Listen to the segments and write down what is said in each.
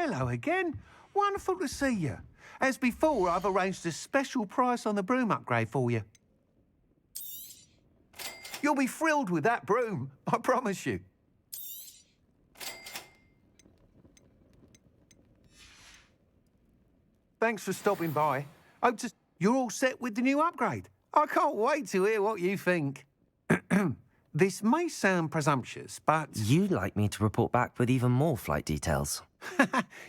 Hello again. Wonderful to see you. As before, I've arranged a special price on the broom upgrade for you. You'll be thrilled with that broom, I promise you. Thanks for stopping by. You're all set with the new upgrade. I can't wait to hear what you think. This may sound presumptuous, but... You'd like me to report back with even more flight details.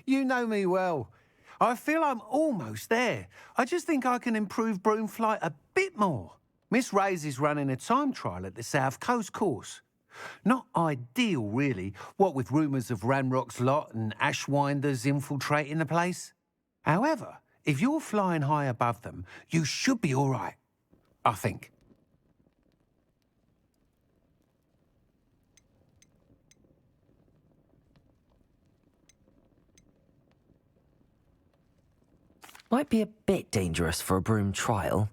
You know me well. I feel I'm almost there. I just think I can improve broom flight a bit more. Miss Ray's is running a time trial at the South Coast course. Not ideal, really, what with rumours of Ranrock's lot and Ashwinders infiltrating the place. However, if you're flying high above them, you should be all right, I think. Might be a bit dangerous for a broom trial.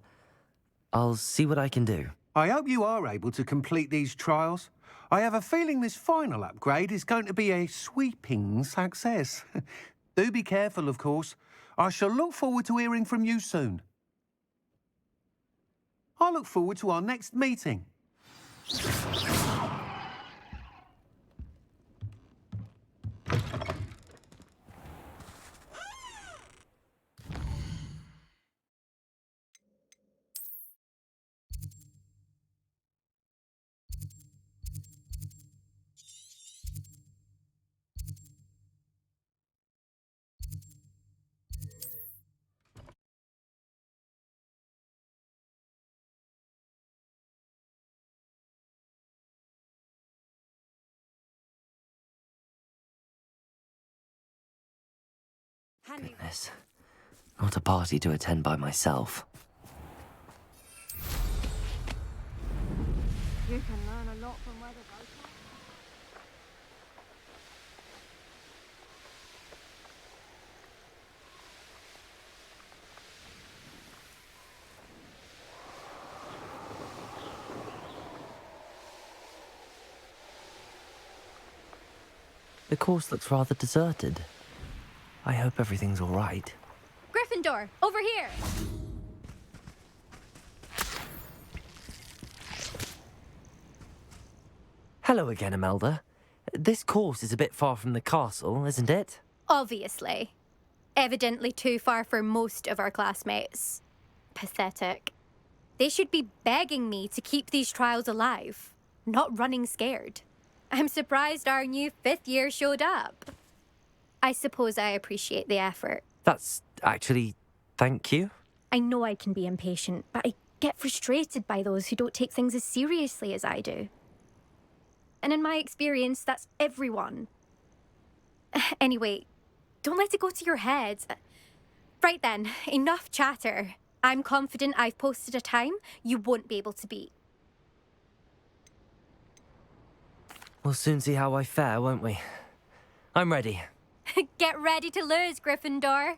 I'll see what I can do. I hope you are able to complete these trials. I have a feeling this final upgrade is going to be a sweeping success. Do be careful, of course. I shall look forward to hearing from you soon. I look forward to our next meeting. Goodness. Not a party to attend by myself. You can learn a lot from where the ghosts are. The course looks rather deserted. I hope everything's all right. Gryffindor, over here! Hello again, Imelda. This course is a bit far from the castle, isn't it? Obviously. Evidently too far for most of our classmates. Pathetic. They should be begging me to keep these trials alive, not running scared. I'm surprised our new 5th year showed up. I suppose I appreciate the effort. That's actually... thank you. I know I can be impatient, but I get frustrated by those who don't take things as seriously as I do. And in my experience, that's everyone. Anyway, don't let it go to your head. Right then, enough chatter. I'm confident I've posted a time you won't be able to beat. We'll soon see how I fare, won't we? I'm ready. Get ready to lose, Gryffindor.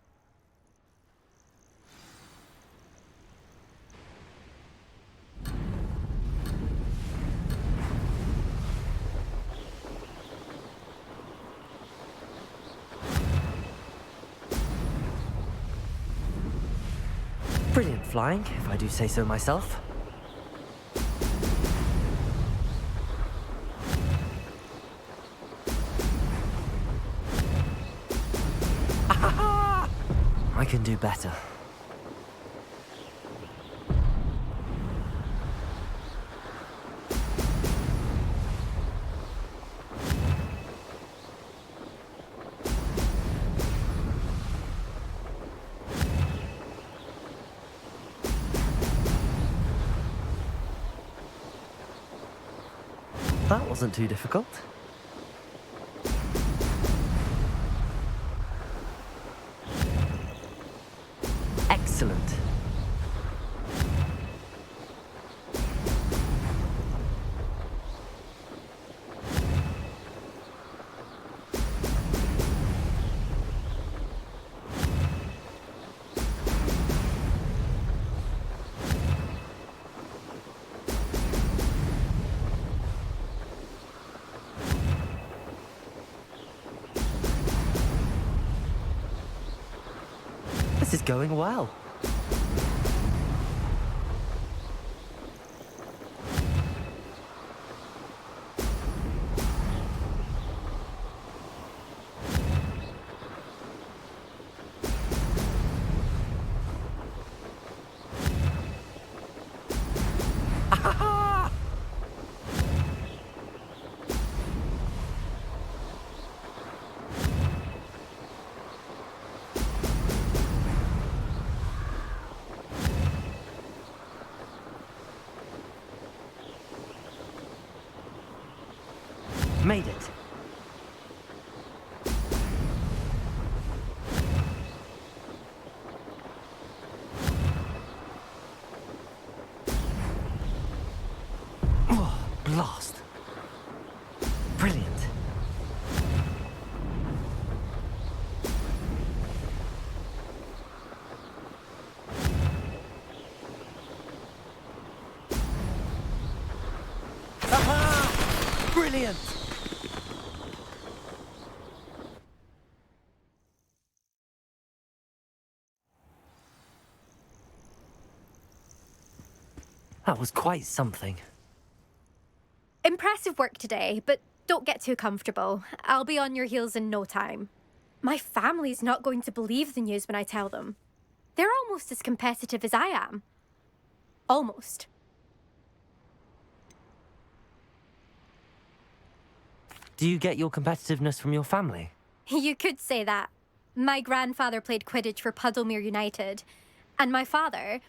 Brilliant flying, if I do say so myself. I can do better. That wasn't too difficult. Excellent. This is going well. Made it. Oh, blast. Brilliant. Aha! Brilliant! That was quite something. Impressive work today, but don't get too comfortable. I'll be on your heels in no time. My family's not going to believe the news when I tell them. They're almost as competitive as I am. Almost. Do you get your competitiveness from your family? You could say that. My grandfather played Quidditch for Puddlemere United. And my father,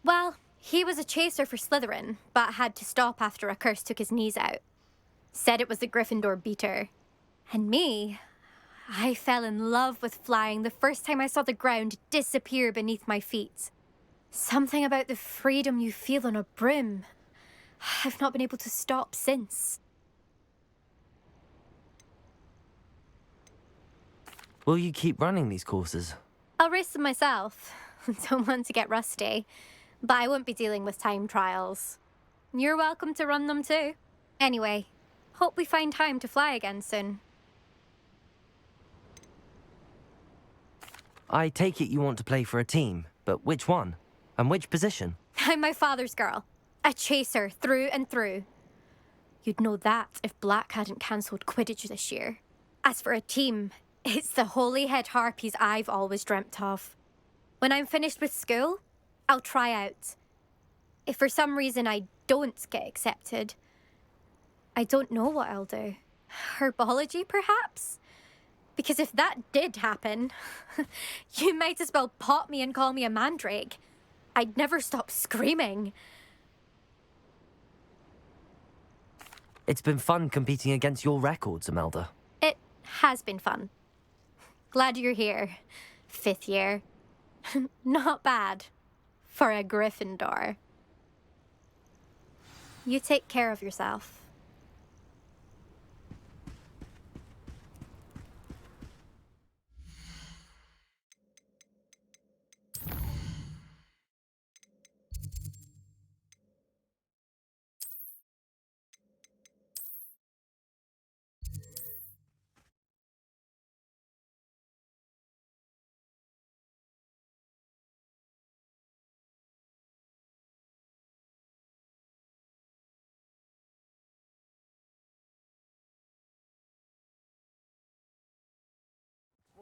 well, he was a chaser for Slytherin, but had to stop after a curse took his knees out. Said it was the Gryffindor beater. And me, I fell in love with flying the first time I saw the ground disappear beneath my feet. Something about the freedom you feel on a broom. I've not been able to stop since. Will you keep running these courses? I'll race them myself. Don't want to get rusty. But I won't be dealing with time trials. You're welcome to run them too. Anyway, hope we find time to fly again soon. I take it you want to play for a team, but which one? And which position? I'm my father's girl. A chaser through and through. You'd know that if Black hadn't cancelled Quidditch this year. As for a team, it's the Holyhead Harpies I've always dreamt of. When I'm finished with school, I'll try out. If for some reason I don't get accepted, I don't know what I'll do. Herbology, perhaps? Because if that did happen, you might as well pot me and call me a mandrake. I'd never stop screaming. It's been fun competing against your records, Imelda. It has been fun. Glad you're here. 5th year. Not bad. For a Gryffindor. You take care of yourself.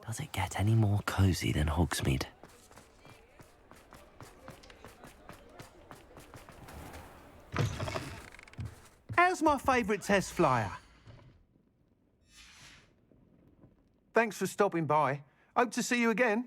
Does it get any more cozy than Hogsmeade? How's my favourite test flyer? Thanks for stopping by. Hope to see you again.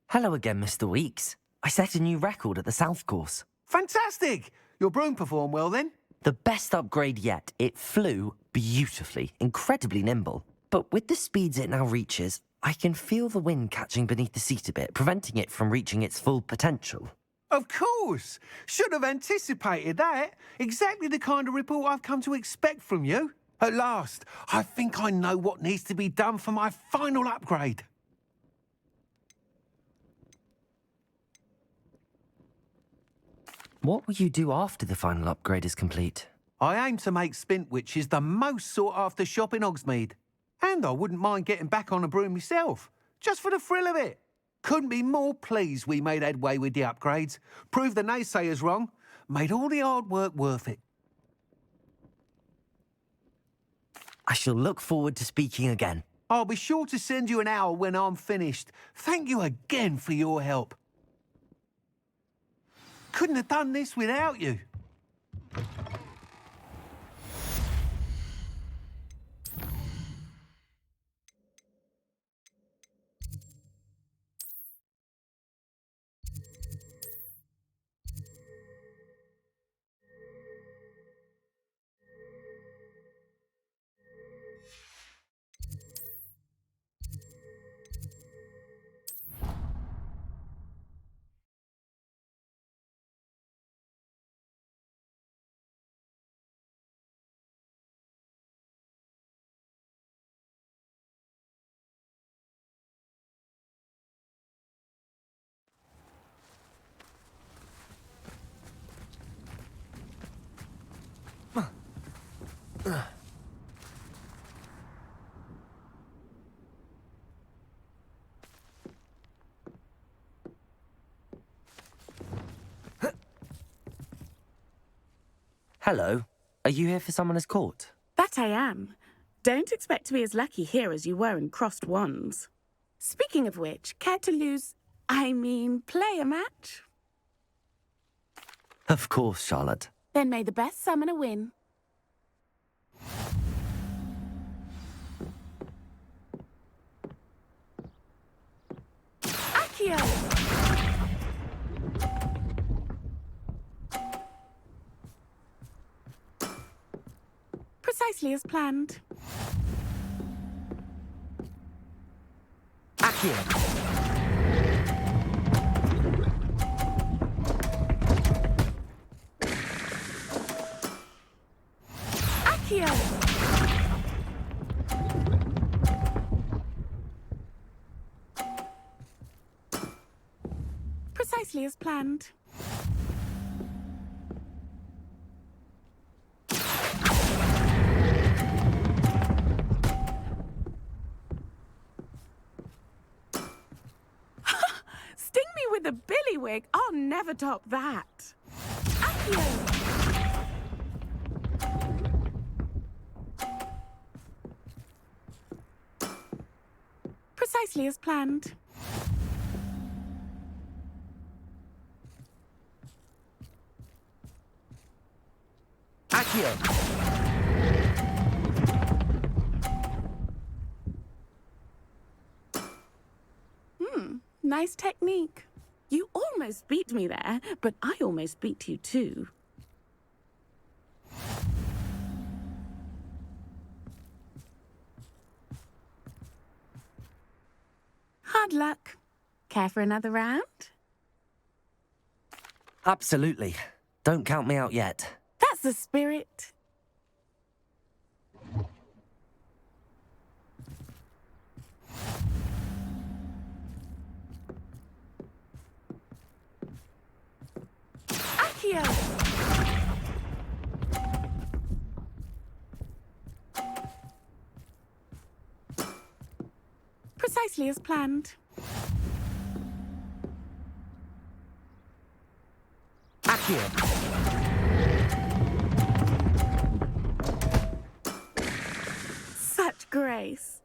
Hello again, Mr. Weeks. I set a new record at the South Course. Fantastic! Your broom performed well then? The best upgrade yet. It flew beautifully, incredibly nimble. But with the speeds it now reaches, I can feel the wind catching beneath the seat a bit, preventing it from reaching its full potential. Of course! Should have anticipated that. Exactly the kind of report I've come to expect from you. At last, I think I know what needs to be done for my final upgrade. What will you do after the final upgrade is complete? I aim to make Spintwitches the most sought-after shop in Hogsmeade. And I wouldn't mind getting back on a broom myself, just for the thrill of it. Couldn't be more pleased we made headway with the upgrades, proved the naysayers wrong, made all the hard work worth it. I shall look forward to speaking again. I'll be sure to send you an owl when I'm finished. Thank you again for your help. Couldn't have done this without you. Hello. Are you here for Summoner's Court? That I am. Don't expect to be as lucky here as you were in Crossed Wands. Speaking of which, care to play a match? Of course, Charlotte. Then may the best summoner win. Accio! Precisely as planned. Accio! Accio! Precisely as planned. Sting me with a billywig. I'll never top that. Accio! Precisely as planned. Accio! Nice technique. You almost beat me there, but I almost beat you too. Hard luck. Care for another round? Absolutely. Don't count me out yet. That's the spirit. Accio! Precisely as planned. Accio! Such grace.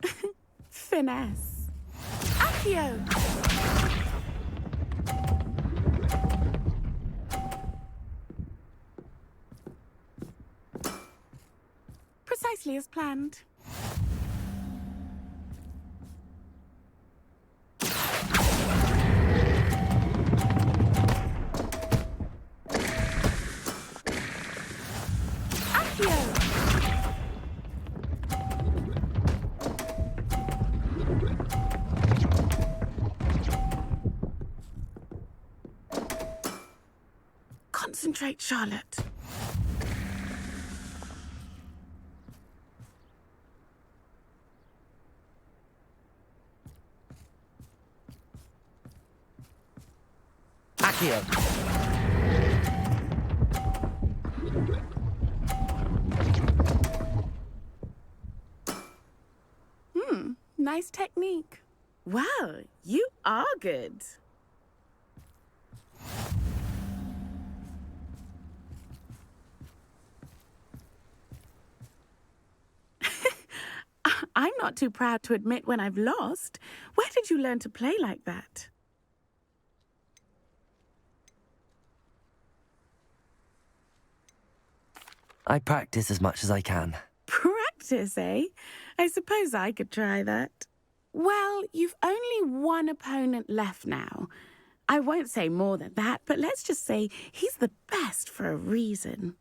Finesse. Accio! Precisely as planned. Accio! Concentrate, Charlotte. Accio! nice technique. Wow, you are good. I'm not too proud to admit when I've lost. Where did you learn to play like that? I practice as much as I can. Practice, eh? I suppose I could try that. Well, you've only one opponent left now. I won't say more than that, but let's just say he's the best for a reason.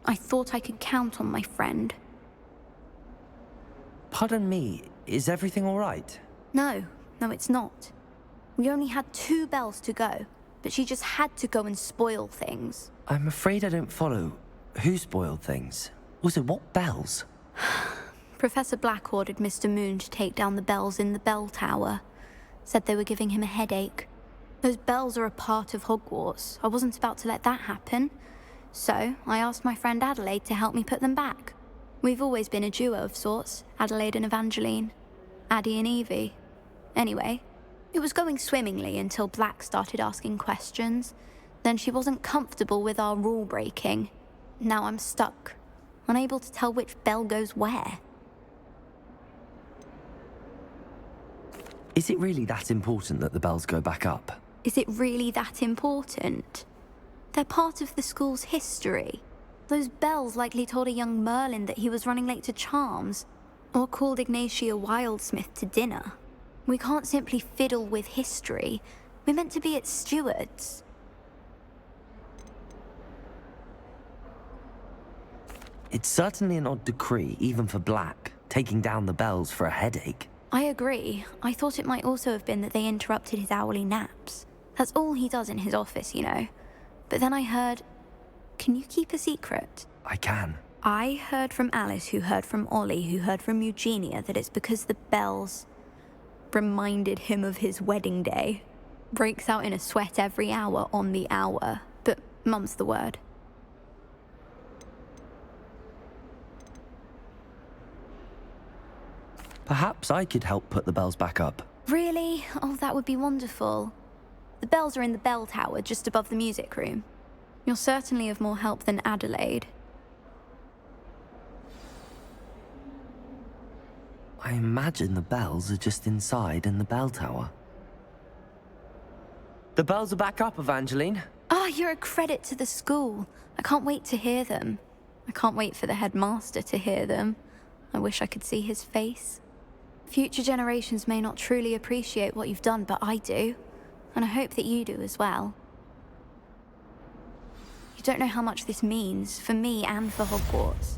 I thought I could count on my friend. Pardon me, is everything all right? No, it's not. We only had 2 bells to go, but she just had to go and spoil things. I'm afraid I don't follow. Who spoiled things? Also, what bells? Professor Black ordered Mr. Moon to take down the bells in the bell tower. Said they were giving him a headache. Those bells are a part of Hogwarts. I wasn't about to let that happen. So, I asked my friend Adelaide to help me put them back. We've always been a duo of sorts, Adelaide and Evangeline. Addie and Evie. Anyway, it was going swimmingly until Black started asking questions. Then she wasn't comfortable with our rule breaking. Now I'm stuck, unable to tell which bell goes where. Is it really that important that the bells go back up? Is it really that important? They're part of the school's history. Those bells likely told a young Merlin that he was running late to Charms, or called Ignatia Wildsmith to dinner. We can't simply fiddle with history. We're meant to be its stewards. It's certainly an odd decree, even for Black, taking down the bells for a headache. I agree. I thought it might also have been that they interrupted his hourly naps. That's all he does in his office, you know. But then I heard... Can you keep a secret? I can. I heard from Alice, who heard from Ollie, who heard from Eugenia, that it's because the bells reminded him of his wedding day. Breaks out in a sweat every hour on the hour. But mum's the word. Perhaps I could help put the bells back up. Really? Oh, that would be wonderful. The bells are in the bell tower, just above the music room. You're certainly of more help than Adelaide. I imagine the bells are just inside in the bell tower. The bells are back up, Evangeline. Oh, you're a credit to the school. I can't wait to hear them. I can't wait for the headmaster to hear them. I wish I could see his face. Future generations may not truly appreciate what you've done, but I do. And I hope that you do as well. You don't know how much this means, for me and for Hogwarts.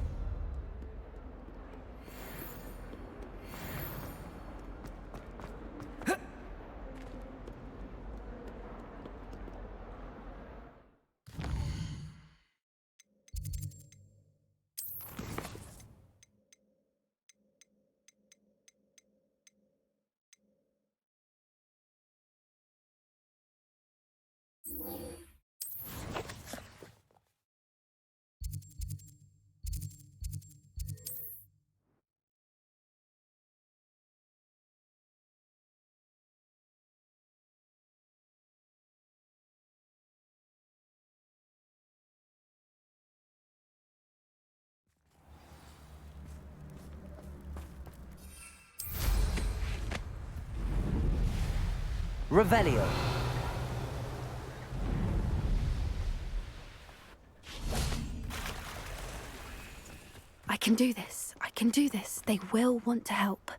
Revelio. can do this. I can do this. They will want to help.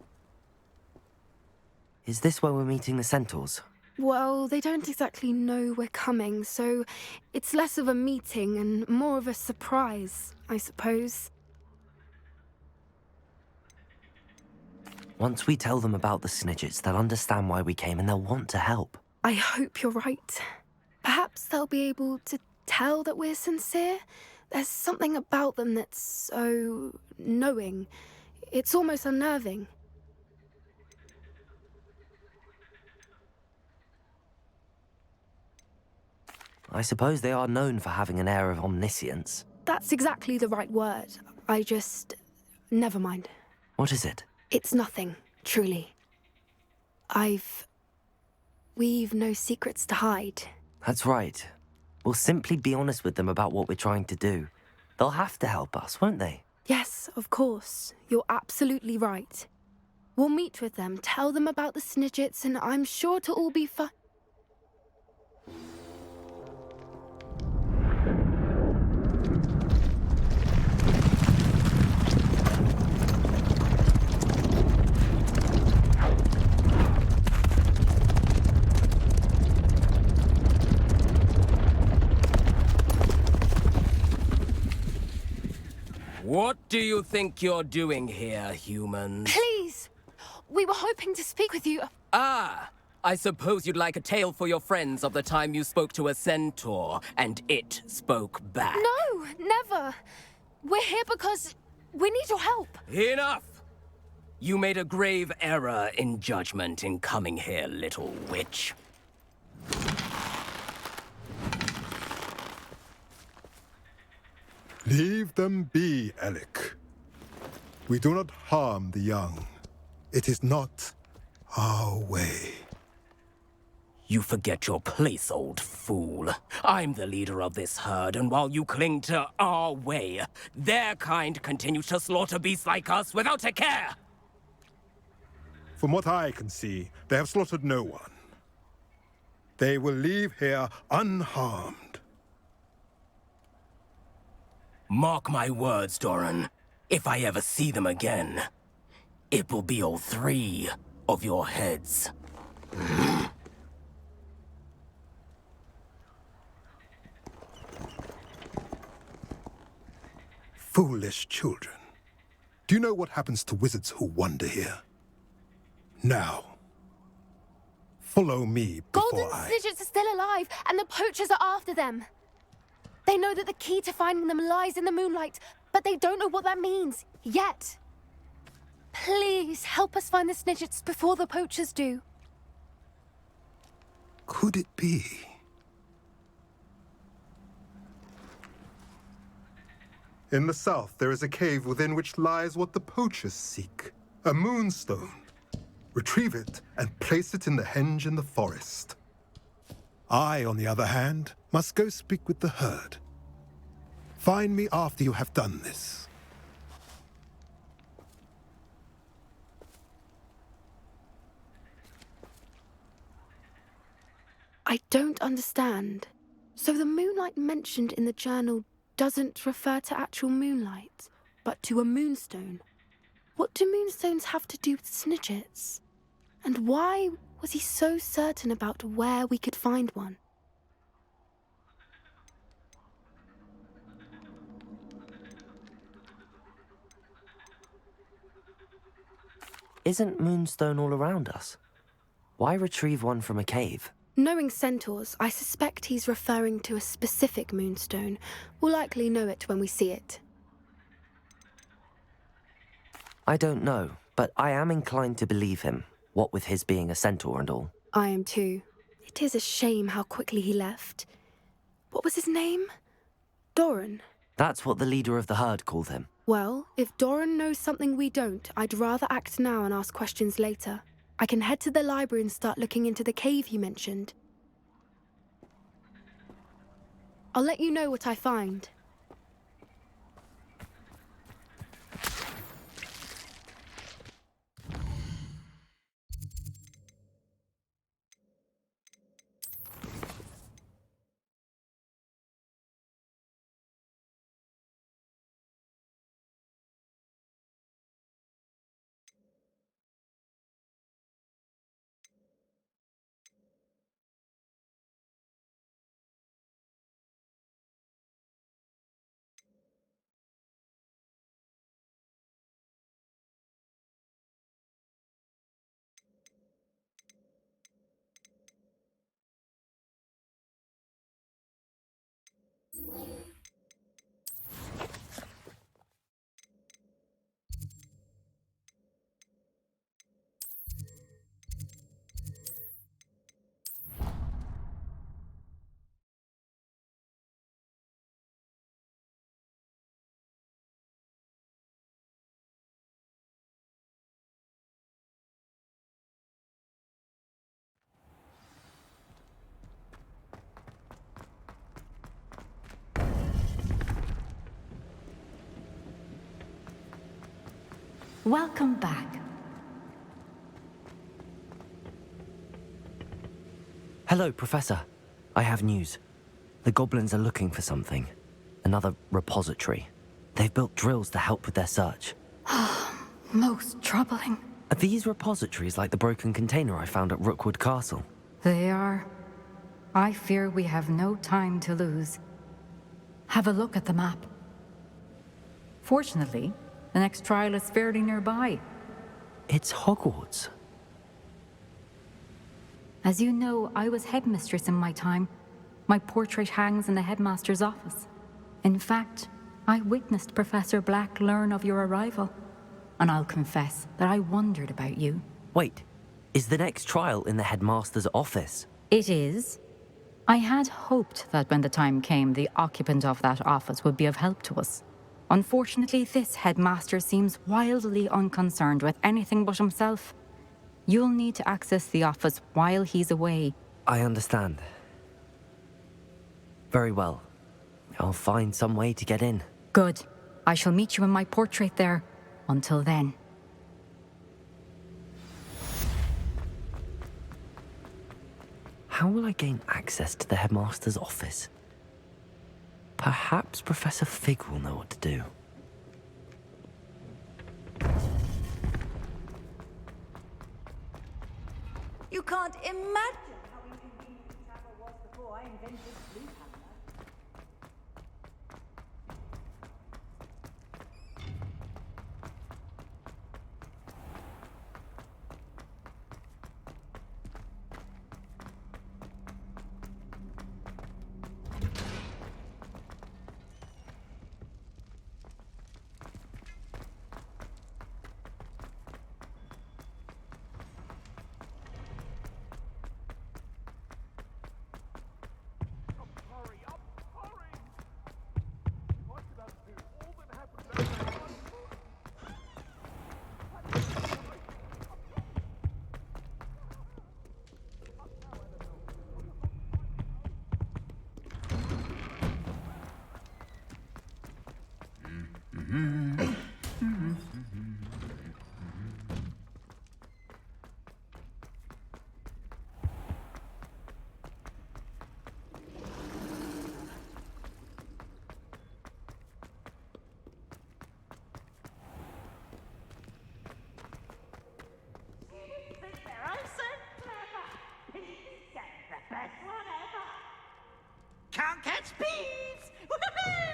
Is this where we're meeting the Centaurs? Well, they don't exactly know we're coming, so it's less of a meeting and more of a surprise, I suppose. Once we tell them about the Snidgets, they'll understand why we came and they'll want to help. I hope you're right. Perhaps they'll be able to tell that we're sincere. There's something about them that's so knowing. It's almost unnerving. I suppose they are known for having an air of omniscience. That's exactly the right word. Never mind. What is it? It's nothing, truly. We've no secrets to hide. That's right. We'll simply be honest with them about what we're trying to do. They'll have to help us, won't they? Yes, of course. You're absolutely right. We'll meet with them, tell them about the Snidgets, and I'm sure it'll all be fine. What do you think you're doing here, humans? Please! We were hoping to speak with you. Ah! I suppose you'd like a tale for your friends of the time you spoke to a centaur, and it spoke back. No, never. We're here because we need your help. Enough! You made a grave error in judgment in coming here, little witch. Leave them be, Alec. We do not harm the young. It is not our way. You forget your place, old fool. I'm the leader of this herd, and while you cling to our way, their kind continues to slaughter beasts like us without a care! From what I can see, they have slaughtered no one. They will leave here unharmed. Mark my words, Doran. If I ever see them again, it will be all 3 of your heads. Foolish children. Do you know what happens to wizards who wander here? Now, follow me before Golden Snidgets are still alive, and the poachers are after them. They know that the key to finding them lies in the moonlight, but they don't know what that means, yet. Please, help us find the Snidgets before the poachers do. Could it be? In the south, there is a cave within which lies what the poachers seek. A moonstone. Retrieve it and place it in the henge in the forest. I, on the other hand, must go speak with the herd. Find me after you have done this. I don't understand. So the moonlight mentioned in the journal doesn't refer to actual moonlight, but to a moonstone. What do moonstones have to do with Snidgets? And why was he so certain about where we could find one? Isn't Moonstone all around us? Why retrieve one from a cave? Knowing centaurs, I suspect he's referring to a specific moonstone. We'll likely know it when we see it. I don't know, but I am inclined to believe him, what with his being a centaur and all. I am too. It is a shame how quickly he left. What was his name? Doran. That's what the leader of the herd called him. Well, if Doran knows something we don't, I'd rather act now and ask questions later. I can head to the library and start looking into the cave you mentioned. I'll let you know what I find. Welcome back. Hello, Professor. I have news. The goblins are looking for something. Another repository. They've built drills to help with their search. Most troubling. Are these repositories like the broken container I found at Rookwood Castle? They are. I fear we have no time to lose. Have a look at the map. Fortunately, the next trial is fairly nearby. It's Hogwarts. As you know, I was headmistress in my time. My portrait hangs in the headmaster's office. In fact, I witnessed Professor Black learn of your arrival. And I'll confess that I wondered about you. Wait, is the next trial in the headmaster's office? It is. I had hoped that when the time came, the occupant of that office would be of help to us. Unfortunately, this headmaster seems wildly unconcerned with anything but himself. You'll need to access the office while he's away. I understand. Very well. I'll find some way to get in. Good. I shall meet you in my portrait there. Until then. How will I gain access to the headmaster's office? Perhaps Professor Fig will know what to do. You can't imagine how inconvenient the travel was before I invented blue hammer. Can't catch bees! Woohoo!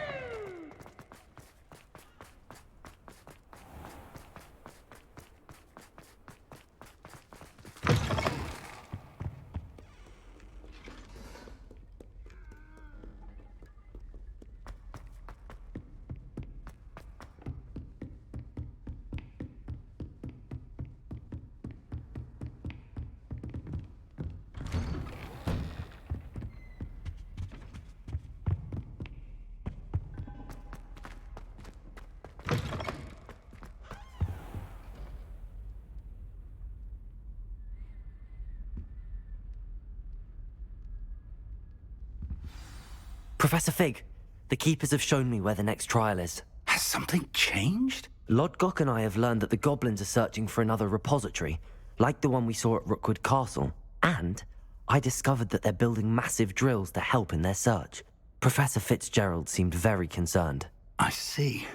Professor Fig, the Keepers have shown me where the next trial is. Has something changed? Lodgok and I have learned that the goblins are searching for another repository, like the one we saw at Rookwood Castle. And I discovered that they're building massive drills to help in their search. Professor Fitzgerald seemed very concerned. I see.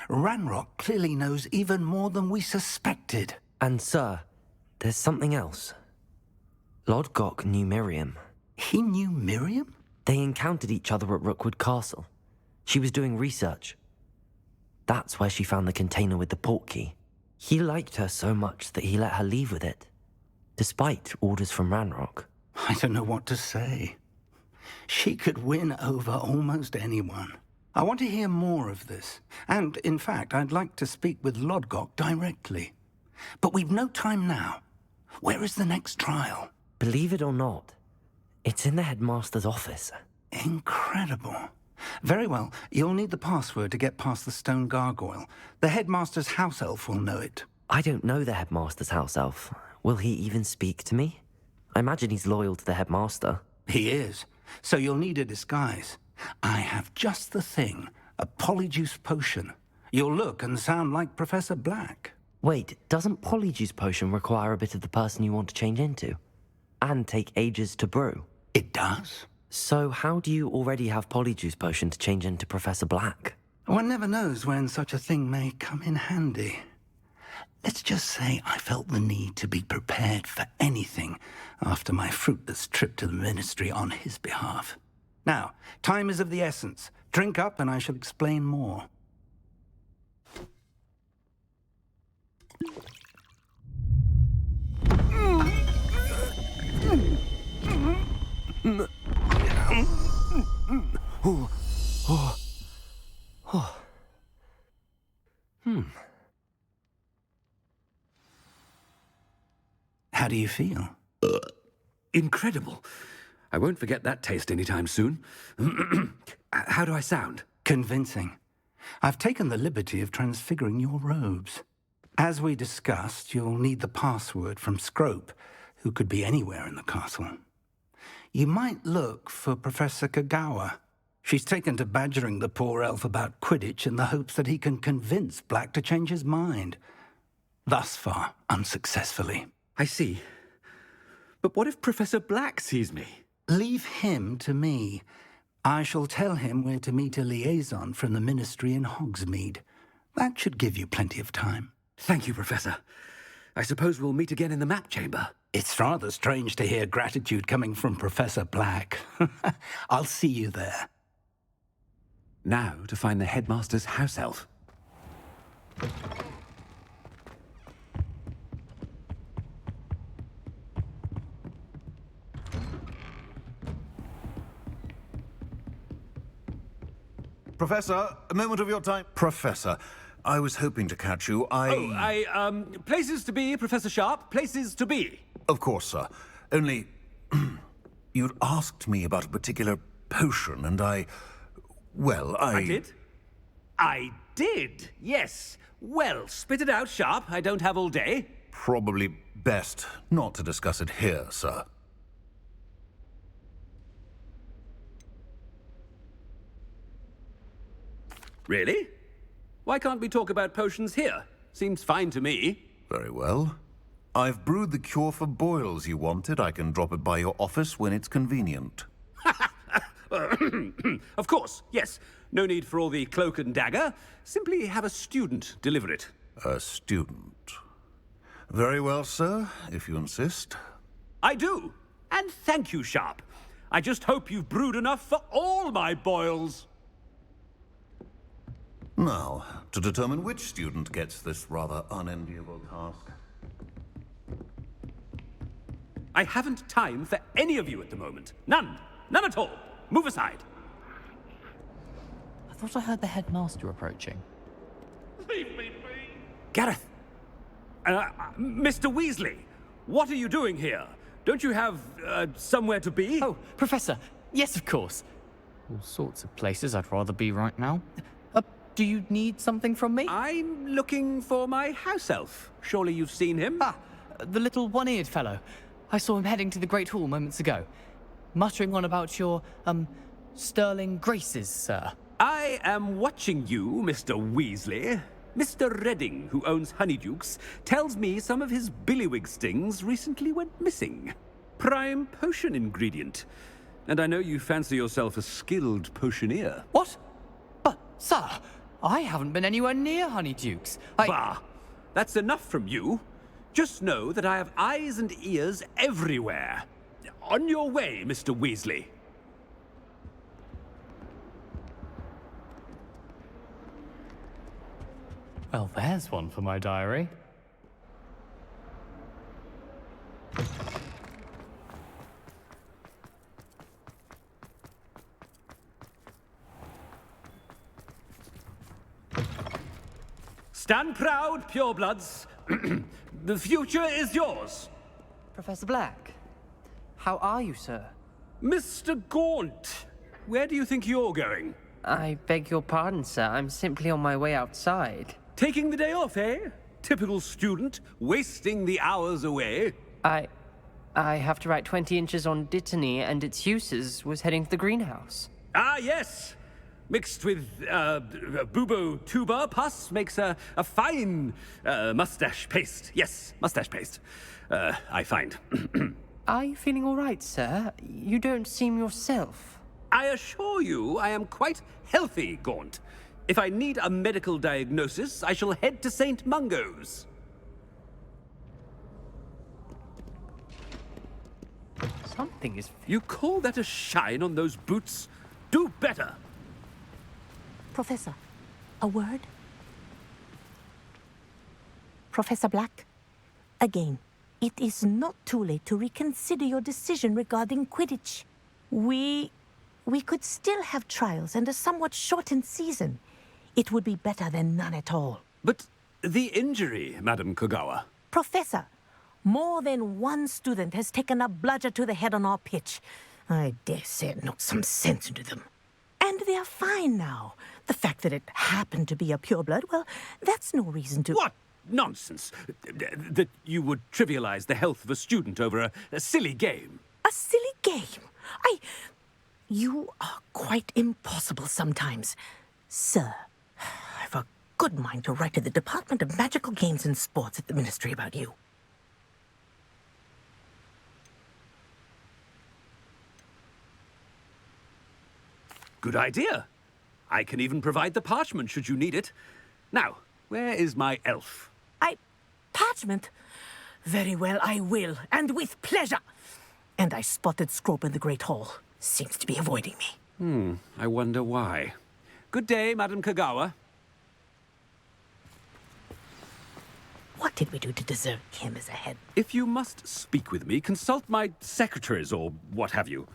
Ranrock clearly knows even more than we suspected. And sir, there's something else. Lodgok knew Miriam. He knew Miriam? They encountered each other at Rookwood Castle. She was doing research. That's where she found the container with the portkey. He liked her so much that he let her leave with it, despite orders from Ranrock. I don't know what to say. She could win over almost anyone. I want to hear more of this. And, in fact, I'd like to speak with Lodgok directly. But we've no time now. Where is the next trial? Believe it or not, it's in the headmaster's office. Incredible. Very well. You'll need the password to get past the stone gargoyle. The headmaster's house elf will know it. I don't know the headmaster's house elf. Will he even speak to me? I imagine he's loyal to the headmaster. He is. So you'll need a disguise. I have just the thing. A polyjuice potion. You'll look and sound like Professor Black. Wait, doesn't Polyjuice Potion require a bit of the person you want to change into? And take ages to brew? It does. So how do you already have Polyjuice Potion to change into Professor Black? One never knows when such a thing may come in handy. Let's just say I felt the need to be prepared for anything after my fruitless trip to the Ministry on his behalf. Now, time is of the essence. Drink up and I shall explain more. How do you feel? Incredible. I won't forget that taste anytime soon. How do I sound? Convincing. I've taken the liberty of transfiguring your robes. As we discussed, you'll need the password from Scrope, who could be anywhere in the castle. You might look for Professor Kagawa. She's taken to badgering the poor elf about Quidditch in the hopes that he can convince Black to change his mind. Thus far, unsuccessfully. I see. But what if Professor Black sees me? Leave him to me. I shall tell him where to meet a liaison from the Ministry in Hogsmeade. That should give you plenty of time. Thank you, Professor. I suppose we'll meet again in the map chamber. It's rather strange to hear gratitude coming from Professor Black. I'll see you there. Now to find the headmaster's house elf. Professor, a moment of your time. Professor, I was hoping to catch you. Places to be, Professor Sharp. Places to be. Of course, sir. Only, you'd asked me about a particular potion, and I did? I did, yes. Well, spit it out, Sharp. I don't have all day. Probably best not to discuss it here, sir. Really? Why can't we talk about potions here? Seems fine to me. Very well. I've brewed the cure for boils you wanted. I can drop it by your office when it's convenient. Of course, yes. No need for all the cloak and dagger. Simply have a student deliver it. A student. Very well, sir, if you insist. I do. And thank you, Sharp. I just hope you've brewed enough for all my boils. Now, to determine which student gets this rather unenviable task. I haven't time for any of you at the moment. None. None at all. Move aside. I thought I heard the headmaster approaching. Leave me be. Gareth. Mr. Weasley, what are you doing here? Don't you have, somewhere to be? Oh, Professor. Yes, of course. All sorts of places I'd rather be right now. Do you need something from me? I'm looking for my house elf. Surely you've seen him? Ah, the little one-eared fellow. I saw him heading to the Great Hall moments ago, muttering on about your, sterling graces, sir. I am watching you, Mr. Weasley. Mr. Redding, who owns Honeydukes, tells me some of his billywig stings recently went missing. Prime potion ingredient. And I know you fancy yourself a skilled potioneer. What? But, sir, I haven't been anywhere near Honeydukes. Bah! That's enough from you. Just know that I have eyes and ears everywhere. On your way, Mr. Weasley. Well, there's one for my diary. Stand proud, purebloods. The future is yours. Professor Black, how are you, sir? Mr. Gaunt, where do you think you're going? I beg your pardon, sir. I'm simply on my way outside. Taking the day off, eh? Typical student, wasting the hours away. I have to write 20 inches on Dittany and its uses. Was heading to the greenhouse. Ah, yes. Mixed with bubo tuber pus makes a fine mustache paste. Yes, mustache paste. I find. Are you feeling all right, sir? You don't seem yourself. I assure you I am quite healthy, Gaunt. If I need a medical diagnosis, I shall head to St. Mungo's. Something is... You call that a shine on those boots? Do better! Professor, a word? Professor Black, again, it is not too late to reconsider your decision regarding Quidditch. We could still have trials and a somewhat shortened season. It would be better than none at all. But the injury, Madam Kogawa. Professor, more than one student has taken a bludger to the head on our pitch. I dare say it knocked some sense into them. And they are fine now. The fact that it happened to be a pureblood, well, that's no reason to... What nonsense! That you would trivialize the health of a student over a silly game. A silly game? You are quite impossible sometimes. Sir, I've a good mind to write to the Department of Magical Games and Sports at the Ministry about you. Good idea. I can even provide the parchment should you need it. Now, where is my elf? Parchment? Very well, I will, and with pleasure. And I spotted Scrope in the Great Hall. Seems to be avoiding me. I wonder why. Good day, Madam Kogawa. What did we do to deserve him as a head? If you must speak with me, consult my secretaries or what have you.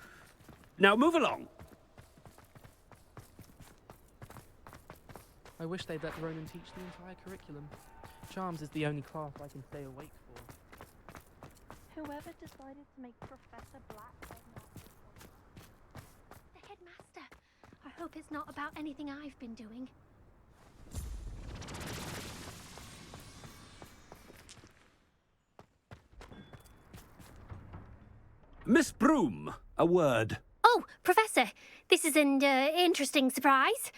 Now move along. I wish they'd let Ronan teach the entire curriculum. Charms is the only class I can stay awake for. Whoever decided to make Professor Black the headmaster. I hope it's not about anything I've been doing. Miss Broom, a word. Oh, Professor, this is an interesting surprise.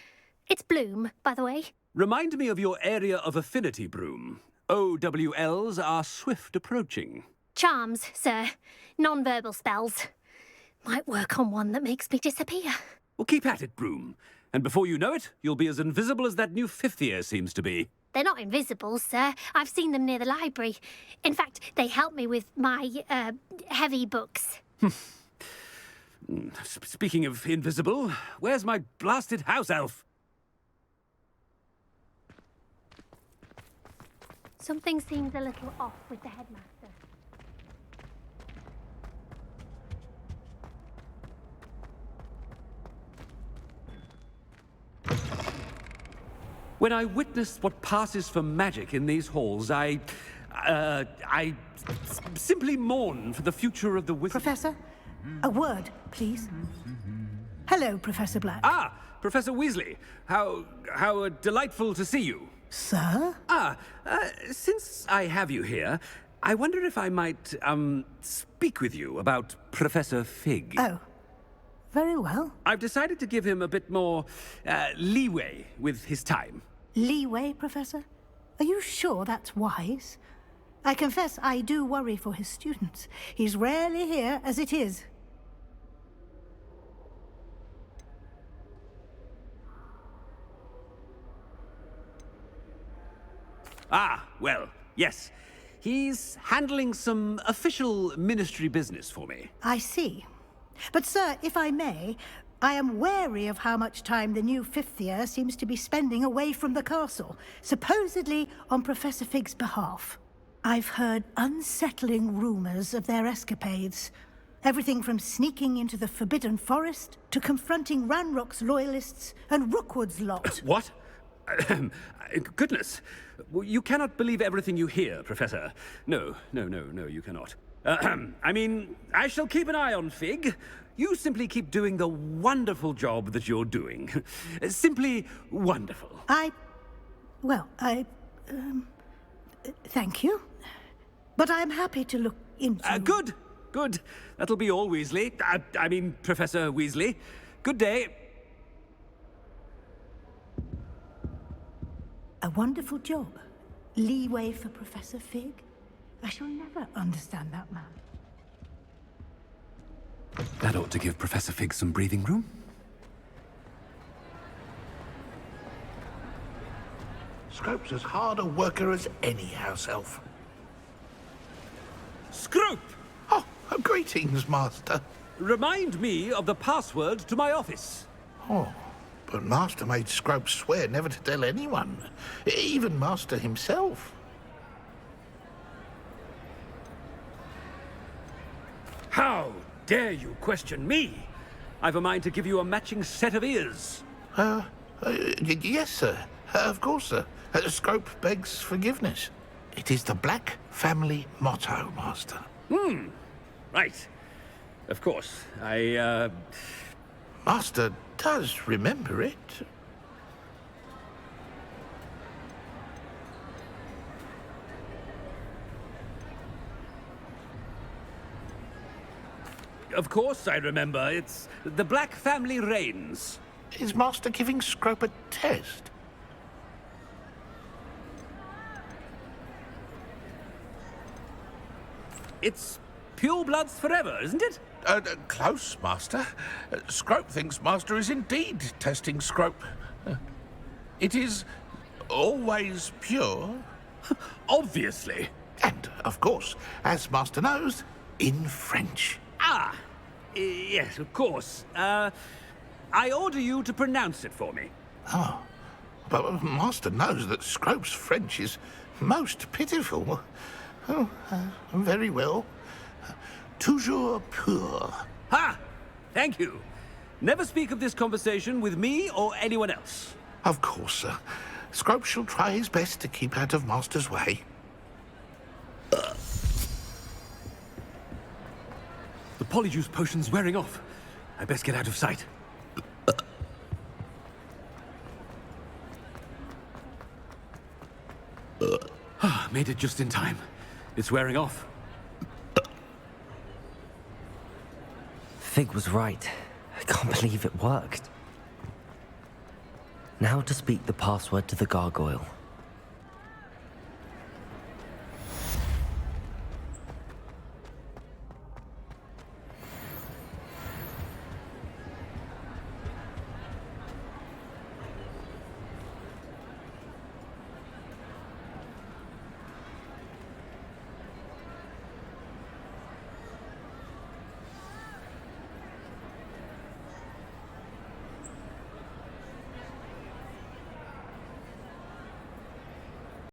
It's Bloom, by the way. Remind me of your area of affinity, Broom. OWLs are swift approaching. Charms, sir. Non-verbal spells. Might work on one that makes me disappear. Well, keep at it, Broom. And before you know it, you'll be as invisible as that new fifth year seems to be. They're not invisible, sir. I've seen them near the library. In fact, they help me with my, heavy books. Speaking of invisible, where's my blasted house elf? Something seems a little off with the headmaster. When I witness what passes for magic in these halls, I simply mourn for the future of the wizard. Professor, a word, please. Hello, Professor Black. Ah, Professor Weasley. How delightful to see you. Sir? Since I have you here, I wonder if I might, speak with you about Professor Fig. Oh, very well. I've decided to give him a bit more, leeway with his time. Leeway, Professor? Are you sure that's wise? I confess I do worry for his students. He's rarely here as it is. Ah, well, yes. He's handling some official ministry business for me. I see. But, sir, if I may, I am wary of how much time the new fifth year seems to be spending away from the castle, supposedly on Professor Fig's behalf. I've heard unsettling rumors of their escapades. Everything from sneaking into the Forbidden Forest to confronting Ranrock's loyalists and Rookwood's lot. What? Goodness. You cannot believe everything you hear, Professor. No, you cannot. I mean, I shall keep an eye on Fig. You simply keep doing the wonderful job that you're doing. Simply wonderful. Thank you. But I'm happy to look into... Good. That'll be all, Weasley. I mean, Professor Weasley. Good day. A wonderful job. Leeway for Professor Fig. I shall never understand that man. That ought to give Professor Fig some breathing room. Scrope's as hard a worker as any house elf. Scrope! Oh, greetings, Master. Remind me of the password to my office. Oh, but Master made Scrope swear never to tell anyone, even Master himself. How dare you question me? I've a mind to give you a matching set of ears. Yes, sir. Of course, sir. Scrope begs forgiveness. It is the Black family motto, Master. Right. Of course. Master does remember it. Of course I remember. It's the Black family reigns. Is Master giving Scrope a test? It's pure bloods forever, isn't it? Close, Master. Scrope thinks Master is indeed testing Scrope. It is always pure. Obviously. And, of course, as Master knows, in French. Ah, yes, of course. I order you to pronounce it for me. Oh, but Master knows that Scrope's French is most pitiful. Oh, very well. Toujours pur. Ha! Thank you. Never speak of this conversation with me or anyone else. Of course, sir. Scrope shall try his best to keep out of Master's way. The polyjuice potion's wearing off. I best get out of sight. Made it just in time. It's wearing off. Fig was right. I can't believe it worked. Now to speak the password to the gargoyle.